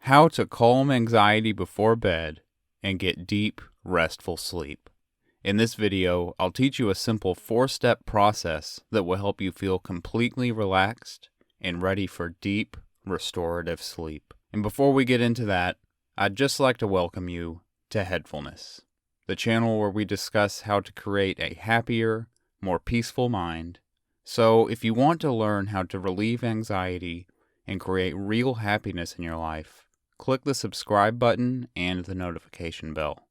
How to calm anxiety before bed and get deep, restful sleep. In this video, I'll teach you a simple 4-step process that will help you feel completely relaxed and ready for deep, restorative sleep. And before we get into that, I'd just like to welcome you to Headfulness, the channel where we discuss how to create a happier, more peaceful mind. So if you want to learn how to relieve anxiety and create real happiness in your life, click the subscribe button and the notification bell.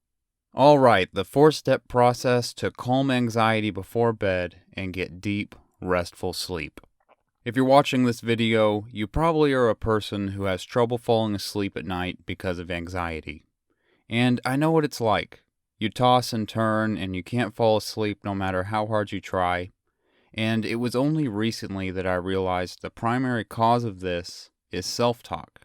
Alright, the 4-step process to calm anxiety before bed and get deep, restful sleep. If you're watching this video, you probably are a person who has trouble falling asleep at night because of anxiety. And I know what it's like. You toss and turn and you can't fall asleep no matter how hard you try. And it was only recently that I realized the primary cause of this is self-talk.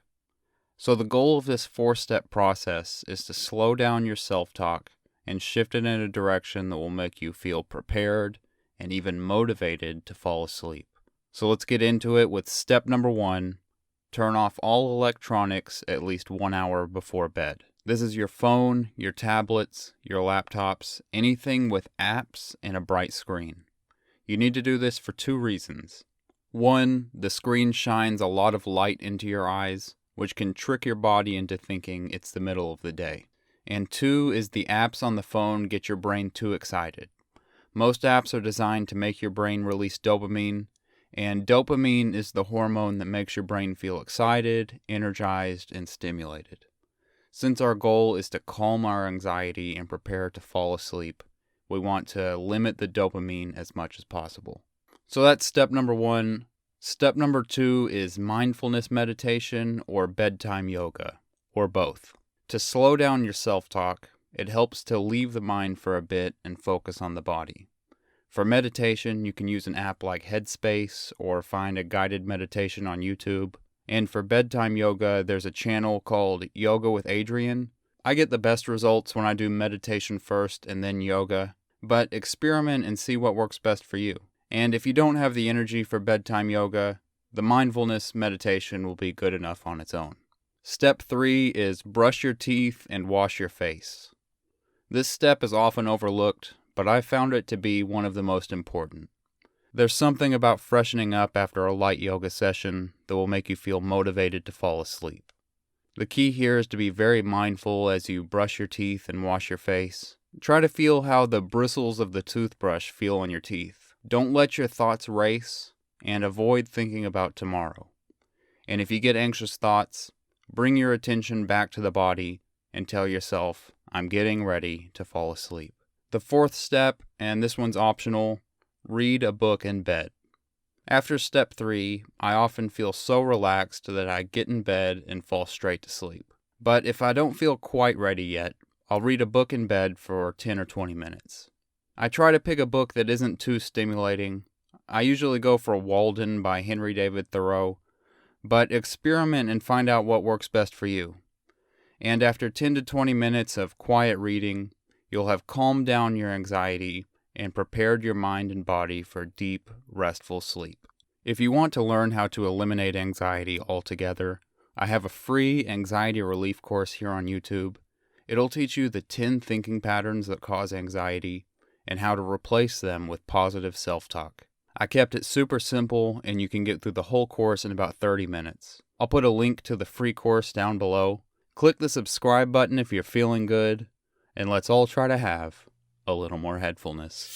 So the goal of this 4-step process is to slow down your self-talk and shift it in a direction that will make you feel prepared and even motivated to fall asleep. So let's get into it with step number 1. Turn off all electronics at least 1 hour before bed. This is your phone, your tablets, your laptops, anything with apps and a bright screen. You need to do this for 2 reasons. 1, the screen shines a lot of light into your eyes, which can trick your body into thinking it's the middle of the day. And 2 is the apps on the phone get your brain too excited. Most apps are designed to make your brain release dopamine, and dopamine is the hormone that makes your brain feel excited, energized, and stimulated. Since our goal is to calm our anxiety and prepare to fall asleep, we want to limit the dopamine as much as possible. So that's step number 1. Step number 2 is mindfulness meditation or bedtime yoga, or both. To slow down your self-talk, it helps to leave the mind for a bit and focus on the body. For meditation, you can use an app like Headspace or find a guided meditation on YouTube. And for bedtime yoga, there's a channel called Yoga with Adriene. I get the best results when I do meditation first and then yoga, but experiment and see what works best for you. And if you don't have the energy for bedtime yoga, the mindfulness meditation will be good enough on its own. Step 3 is brush your teeth and wash your face. This step is often overlooked, but I found it to be one of the most important. There's something about freshening up after a light yoga session that will make you feel motivated to fall asleep. The key here is to be very mindful as you brush your teeth and wash your face. Try to feel how the bristles of the toothbrush feel on your teeth. Don't let your thoughts race, and avoid thinking about tomorrow. And if you get anxious thoughts, bring your attention back to the body and tell yourself, I'm getting ready to fall asleep. The 4th step, and this one's optional, read a book in bed. After step 3, I often feel so relaxed that I get in bed and fall straight to sleep. But if I don't feel quite ready yet, I'll read a book in bed for 10 or 20 minutes. I try to pick a book that isn't too stimulating. I usually go for Walden by Henry David Thoreau, but experiment and find out what works best for you. And after 10 to 20 minutes of quiet reading, you'll have calmed down your anxiety and prepared your mind and body for deep, restful sleep. If you want to learn how to eliminate anxiety altogether, I have a free anxiety relief course here on YouTube. It'll teach you the 10 thinking patterns that cause anxiety and how to replace them with positive self-talk. I kept it super simple, and you can get through the whole course in about 30 minutes. I'll put a link to the free course down below. Click the subscribe button if you're feeling good, and let's all try to have a little more headfulness.